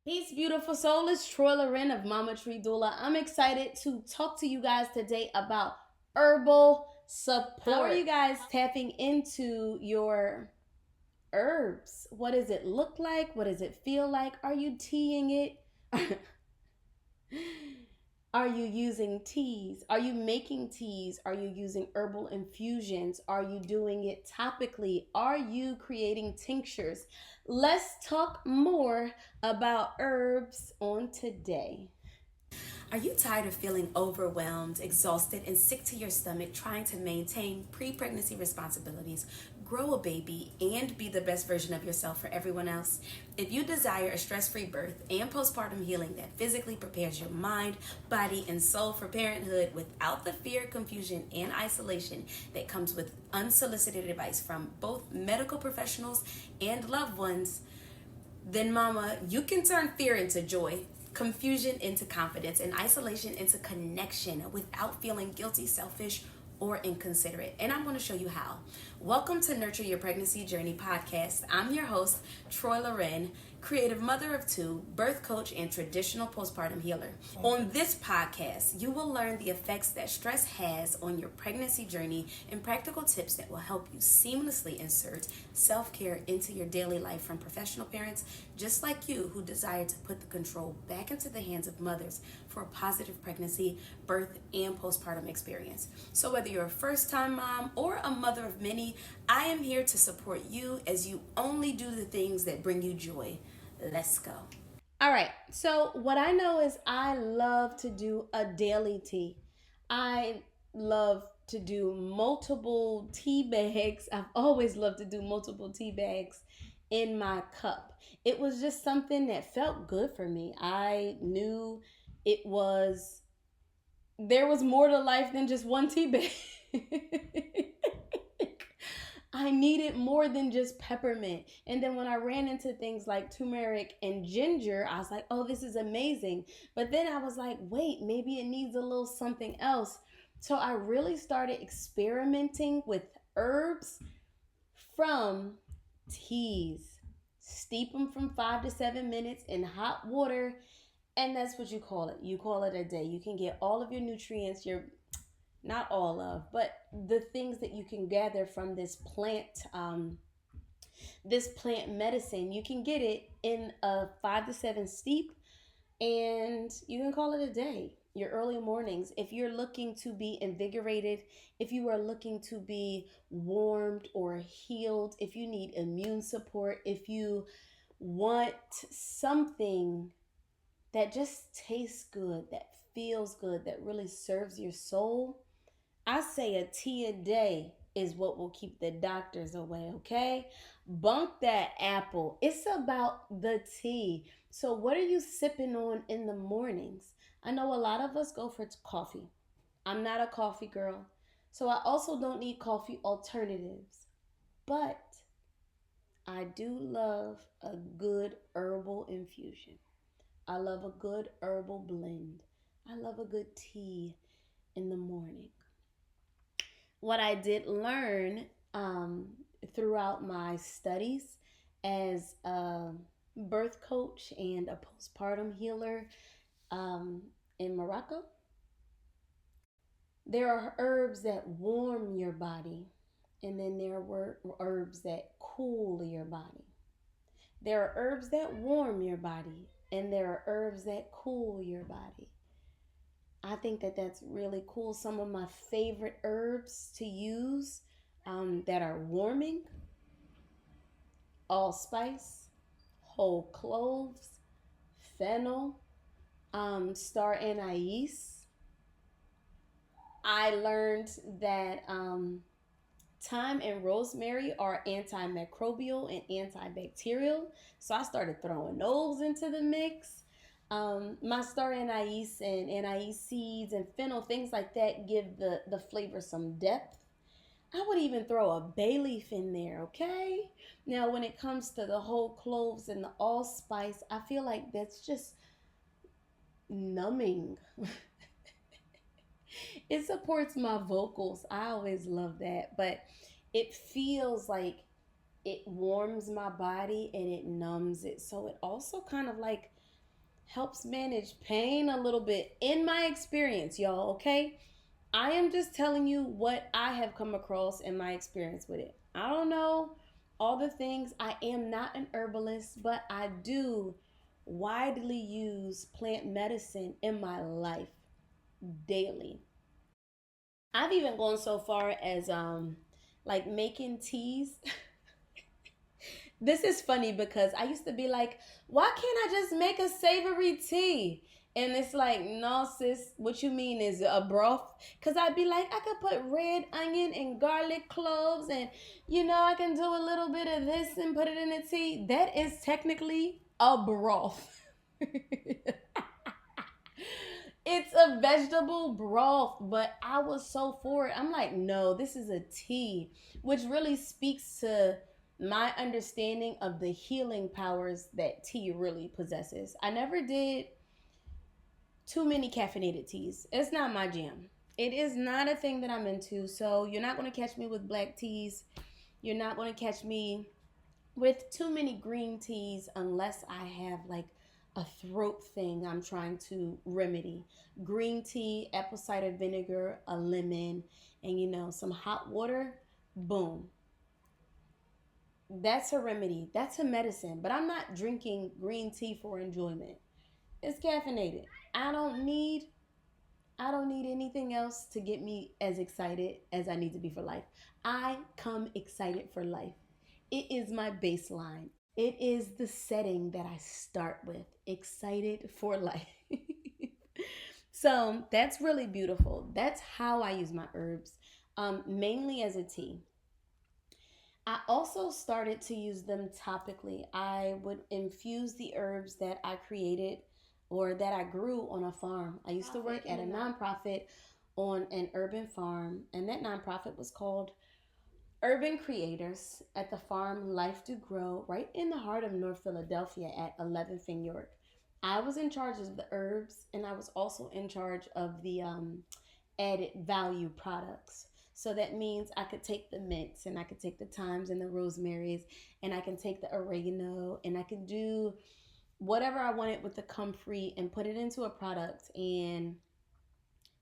Peace, beautiful soul. It's Troi of Mama Tree Doula. I'm excited to talk to you guys today about herbal support. How are you guys tapping into your herbs? What does it look like? What does it feel like? Are you teaing it? Are you using teas? Are you making teas? Are you using herbal infusions? Are you doing it topically? Are you creating tinctures? Let's talk more about herbs on today. Are you tired of feeling overwhelmed, exhausted, and sick to your stomach trying to maintain pre pregnancy responsibilities, grow a baby, and be the best version of yourself for everyone else? If you desire a stress free birth and postpartum healing that physically prepares your mind, body, and soul for parenthood without the fear, confusion, and isolation that comes with unsolicited advice from both medical professionals and loved ones, then, mama, you can turn fear into joy, confusion into confidence, and isolation into connection without feeling guilty, selfish, or inconsiderate. And I'm going to show you how. Welcome to Nurture Your Pregnancy Journey podcast. I'm your host, Troi, creative mother of two, birth coach, and traditional postpartum healer. On this podcast, you will learn the effects that stress has on your pregnancy journey and practical tips that will help you seamlessly insert self-care into your daily life from professional parents just like you who desire to put the control back into the hands of mothers for a positive pregnancy, birth, and postpartum experience. So whether you're a first-time mom or a mother of many, I am here to support you as you only do the things that bring you joy. Let's go. All right. So, what I know is I love to do a daily tea. I love to do multiple tea bags. I've always loved to do multiple tea bags in my cup. It was just something that felt good for me. I knew it was there was more to life than just one tea bag. I needed more than just peppermint. And then when I ran into things like turmeric and ginger, I was like, oh, this is amazing. But then I was like, wait, maybe it needs a little something else. So I really started experimenting with herbs from teas. Steep them from 5 to 7 minutes in hot water, and that's what you call it. You call it a day. You can get all of your nutrients, your not all of, but the things that you can gather from this plant medicine. You can get it in a 5 to 7 steep, and you can call it a day. Your early mornings, if you're looking to be invigorated, if you are looking to be warmed or healed, if you need immune support, if you want something that just tastes good, that feels good, that really serves your soul, I say a tea a day is what will keep the doctors away, okay? Bunk that apple. It's about the tea. So, what are you sipping on in the mornings? I know a lot of us go for coffee. I'm not a coffee girl. So, I also don't need coffee alternatives. But I do love a good herbal infusion. I love a good herbal blend. I love a good tea in the morning. What I did learn throughout my studies as a birth coach and a postpartum healer in Morocco, there are herbs that warm your body, and then there were herbs that cool your body. There are herbs that warm your body, and there are herbs that cool your body. I think that that's really cool. Some of my favorite herbs to use that are warming: allspice, whole cloves, fennel, star anise. I learned that thyme and rosemary are antimicrobial and antibacterial, so I started throwing those into the mix. My star anise and anise seeds and fennel, things like that, give the flavor some depth. I would even throw a bay leaf in there, okay? Now, when it comes to the whole cloves and the allspice, I feel like that's just numbing. It supports my vocals. I always love that, but it feels like it warms my body and it numbs it. So it also kind of like helps manage pain a little bit in my experience, y'all, okay? I am just telling you what I have come across in my experience with it. I don't know all the things. I am not an herbalist, but I do widely use plant medicine in my life daily. I've even gone so far as like making teas. This is funny because I used to be like, why can't I just make a savory tea? And it's like, no, sis, what you mean is a broth? Because I'd be like, I could put red onion and garlic cloves, and I can do a little bit of this and put it in a tea. That is technically a broth. It's a vegetable broth, but I was so for it. I'm like, no, this is a tea, which really speaks to my understanding of the healing powers that tea really possesses. I never did too many caffeinated teas. It's not my jam. It is not a thing that I'm into. So you're not going to catch me with black teas. You're not going to catch me with too many green teas unless I have like a throat thing I'm trying to remedy. Green tea, apple cider vinegar, a lemon, and some hot water. Boom. That's a remedy. That's a medicine. But I'm not drinking green tea for enjoyment. It's caffeinated. I don't need I don't need anything else to get me as excited as I need to be for life. I come excited for life. It is my baseline. It is the setting that I start with. Excited for life. So that's really beautiful. That's how I use my herbs, mainly as a tea. I also started to use them topically. I would infuse the herbs that I created or that I grew on a farm. I used to work at a nonprofit on an urban farm, and that nonprofit was called Urban Creators at the farm Life to Grow, right in the heart of North Philadelphia at 11th and York. I was in charge of the herbs, and I was also in charge of the added value products. So that means I could take the mints and I could take the thymes and the rosemaries and I can take the oregano and I can do whatever I wanted with the comfrey and put it into a product and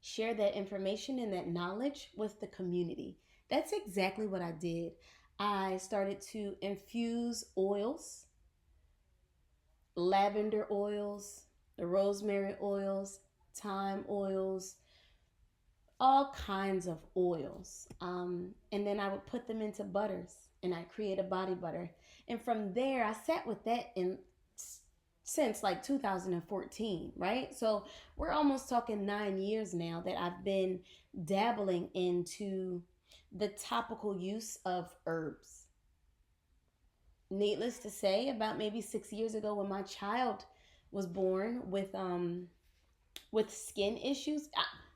share that information and that knowledge with the community. That's exactly what I did. I started to infuse oils, lavender oils, the rosemary oils, thyme oils, all kinds of oils. And then I would put them into butters and I create a body butter. And from there, I sat with that in since like 2014, right? So we're almost talking 9 years now that I've been dabbling into the topical use of herbs. Needless to say, about maybe 6 years ago, when my child was born with skin issues.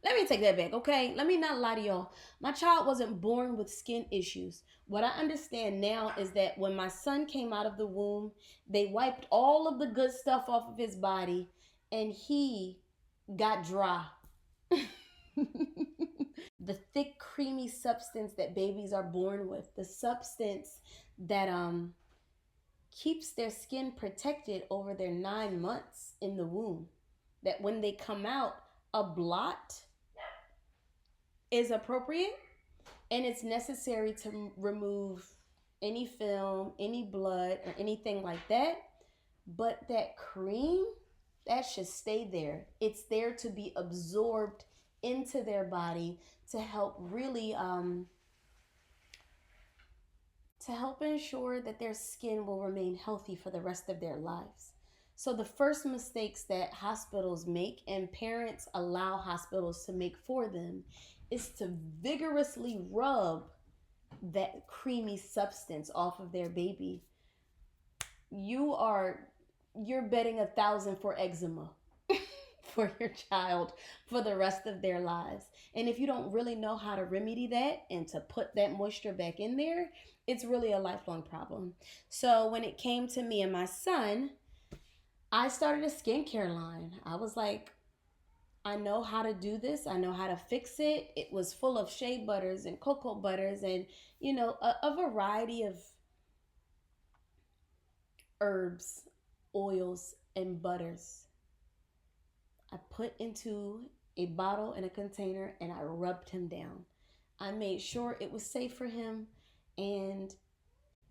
Let me take that back, okay? Let me not lie to y'all. My child wasn't born with skin issues. What I understand now is that when my son came out of the womb, they wiped all of the good stuff off of his body and he got dry. The thick, creamy substance that babies are born with, the substance that keeps their skin protected over their 9 months in the womb, that when they come out, a blot is appropriate and it's necessary to remove any film, any blood, or anything like that. But that cream, that should stay there. It's there to be absorbed into their body to help really to help ensure that their skin will remain healthy for the rest of their lives. So, the first mistakes that hospitals make and parents allow hospitals to make for them is to vigorously rub that creamy substance off of their baby. You are you're betting 1,000 for eczema for your child for the rest of their lives. And if you don't really know how to remedy that and to put that moisture back in there, it's really a lifelong problem. So when it came to me and my son, I started a skincare line. I was like, I know how to do this. I know how to fix it. It was full of shea butters and cocoa butters and, a variety of herbs, oils, and butters. I put into a bottle and a container and I rubbed him down. I made sure it was safe for him, and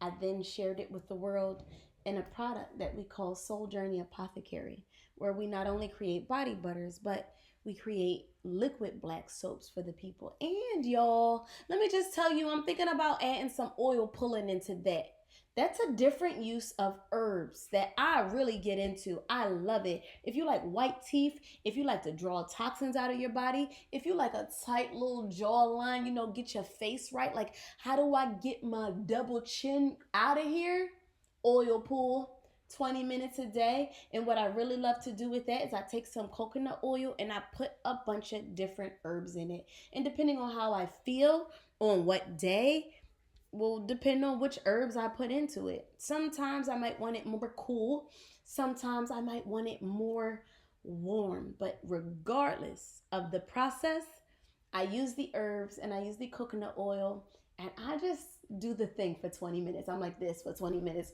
I then shared it with the world in a product that we call Soul Journey Apothecary, where we not only create body butters, but we create liquid black soaps for the people. And y'all, let me just tell you, I'm thinking about adding some oil pulling into that. That's a different use of herbs that I really get into. I love it. If you like white teeth, if you like to draw toxins out of your body, if you like a tight little jawline, get your face right. Like, how do I get my double chin out of here? Oil pull. 20 minutes a day. And what I really love to do with that is I take some coconut oil and I put a bunch of different herbs in it. And depending on how I feel on what day, will depend on which herbs I put into it. Sometimes I might want it more cool. Sometimes I might want it more warm. But regardless of the process, I use the herbs and I use the coconut oil and I just do the thing for 20 minutes. I'm like this for 20 minutes.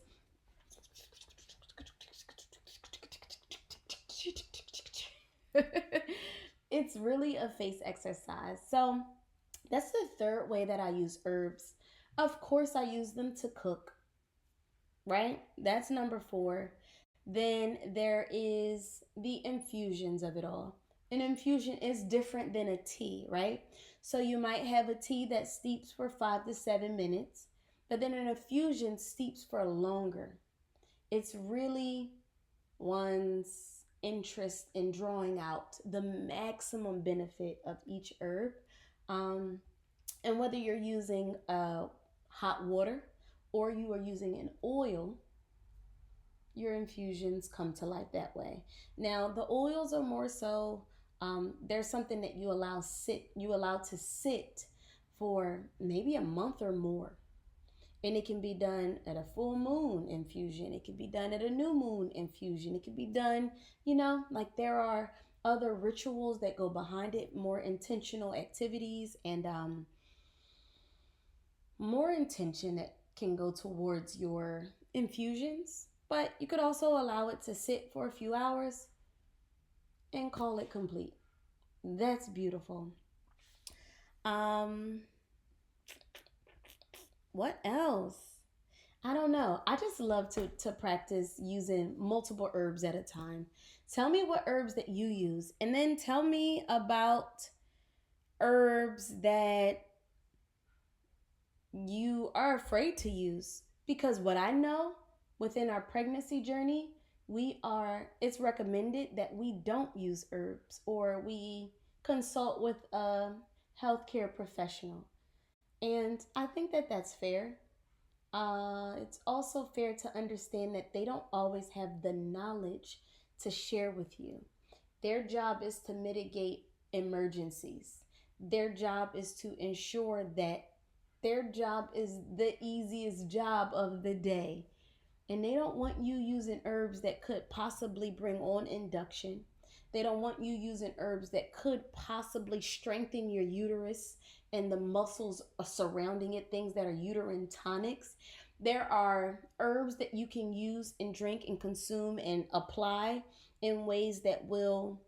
It's really a face exercise. So that's the third way that I use herbs. Of course, I use them to cook, right? That's number four. Then there is the infusions of it all. An infusion is different than a tea, right? So you might have a tea that steeps for 5 to 7 minutes, but then an infusion steeps for longer. It's really one's interest in drawing out the maximum benefit of each herb. Um, and whether you're using hot water or you are using an oil, your infusions come to life that way. Now, the oils are more so there's something that you allow to sit for maybe a month or more. And it can be done at a full moon infusion. It can be done at a new moon infusion. It can be done, like there are other rituals that go behind it, more intentional activities, and more intention that can go towards your infusions. But you could also allow it to sit for a few hours and call it complete. That's beautiful. Um, what else? I don't know. I just love to practice using multiple herbs at a time. Tell me what herbs that you use, and then tell me about herbs that you are afraid to use. Because what I know within our pregnancy journey, it's recommended that we don't use herbs or we consult with a healthcare professional. And I think that that's fair. It's also fair to understand that they don't always have the knowledge to share with you. Their job is to mitigate emergencies. Their job is to ensure that their job is the easiest job of the day. And they don't want you using herbs that could possibly bring on induction. They don't want you using herbs that could possibly strengthen your uterus and the muscles surrounding it, things that are uterine tonics. There are herbs that you can use and drink and consume and apply in ways that will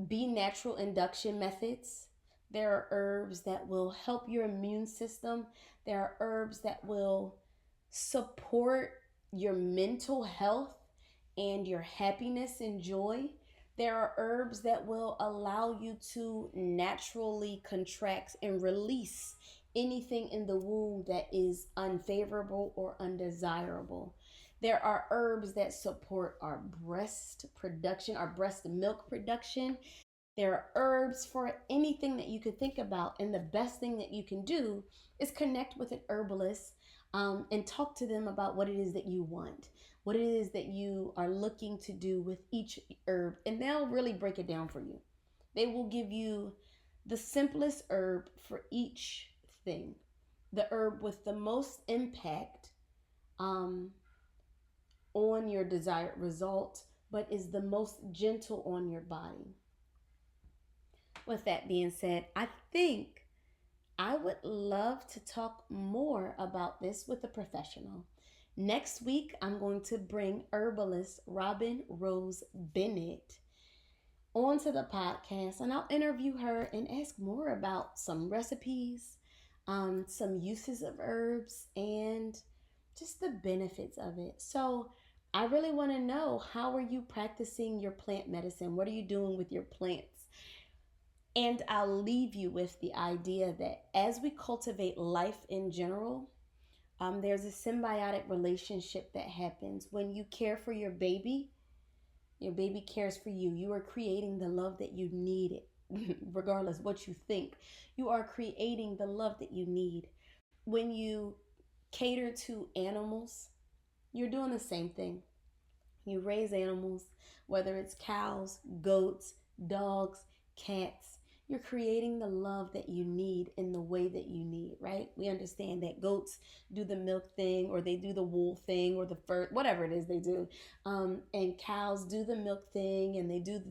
be natural induction methods. There are herbs that will help your immune system. There are herbs that will support your mental health and your happiness and joy. There are herbs that will allow you to naturally contract and release anything in the womb that is unfavorable or undesirable. There are herbs that support our breast production, our breast milk production. There are herbs for anything that you could think about. And the best thing that you can do is connect with an herbalist and talk to them about what it is that you want, what it is that you are looking to do with each herb. And they'll really break it down for you. They will give you the simplest herb for each thing, the herb with the most impact on your desired result, but is the most gentle on your body. With that being said, I think I would love to talk more about this with a professional. Next week, I'm going to bring herbalist Robin Rose Bennett. onto the podcast and I'll interview her and ask more about some recipes, some uses of herbs, and just the benefits of it. So I really want to know, how are you practicing your plant medicine? What are you doing with your plants? And I'll leave you with the idea that as we cultivate life in general, there's a symbiotic relationship that happens when you care for your baby. Your baby cares for you. You are creating the love that you need, regardless what you think. You are creating the love that you need. When you cater to animals, you're doing the same thing. You raise animals, whether it's cows, goats, dogs, cats. You're creating the love that you need in the way that you need, right? We understand that goats do the milk thing, or they do the wool thing, or the fur, whatever it is they do. And cows do the milk thing, and they do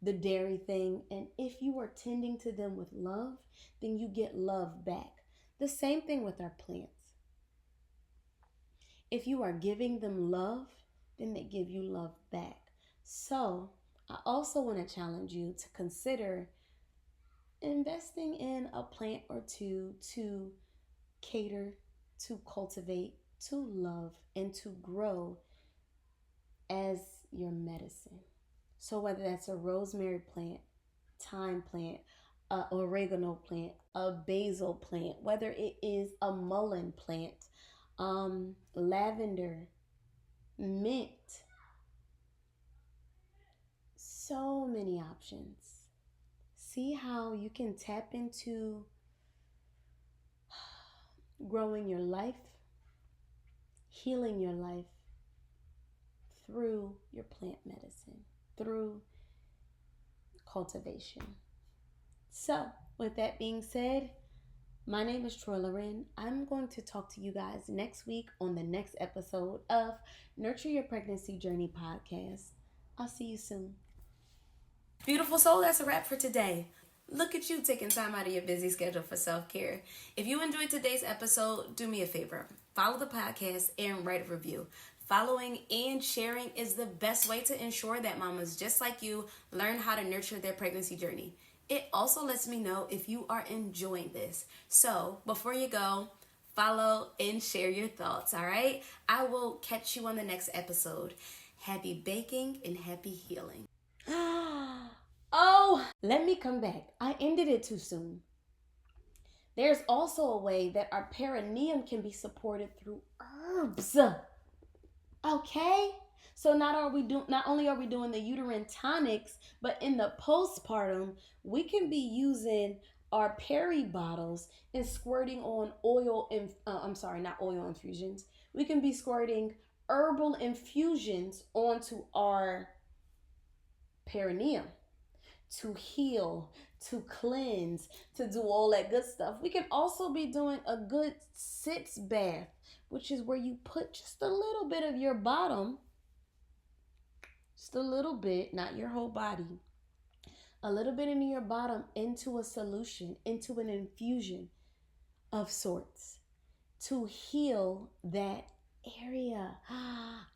the dairy thing. And if you are tending to them with love, then you get love back. The same thing with our plants. If you are giving them love, then they give you love back. So I also want to challenge you to consider investing in a plant or two to cater, to cultivate, to love, and to grow as your medicine. So whether that's a rosemary plant, thyme plant, a oregano plant, a basil plant, whether it is a mullein plant, lavender, mint, so many options. See how you can tap into growing your life, healing your life through your plant medicine, through cultivation. So, with that being said, my name is Troi. I'm going to talk to you guys next week on the next episode of Nurture Your Pregnancy Journey podcast. I'll see you soon. Beautiful soul, that's a wrap for today. Look at you taking time out of your busy schedule for self-care. If you enjoyed today's episode, do me a favor. Follow the podcast and write a review. Following and sharing is the best way to ensure that mamas just like you learn how to nurture their pregnancy journey. It also lets me know if you are enjoying this. So before you go, follow and share your thoughts, all right? I will catch you on the next episode. Happy baking and happy healing. Oh, let me come back. I ended it too soon. There's also a way that our perineum can be supported through herbs. Okay? So not only are we doing the uterine tonics, but in the postpartum, we can be using our peri bottles and squirting on not oil infusions. We can be squirting herbal infusions onto our perineum to heal, to cleanse, to do all that good stuff. We can also be doing a good sitz bath, which is where you put just a little bit of your bottom, just a little bit, not your whole body, a little bit into your bottom into a solution, into an infusion of sorts to heal that area.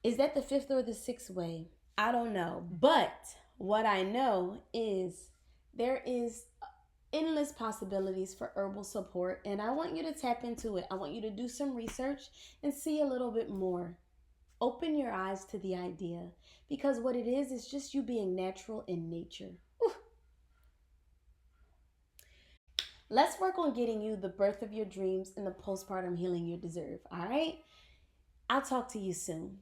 Is that the 5th or the 6th way? I don't know. But what I know is there is endless possibilities for herbal support, and I want you to tap into it. I want you to do some research and see a little bit more. Open your eyes to the idea, because what it is just you being natural in nature. Whew. Let's work on getting you the birth of your dreams and the postpartum healing you deserve, all right? I'll talk to you soon.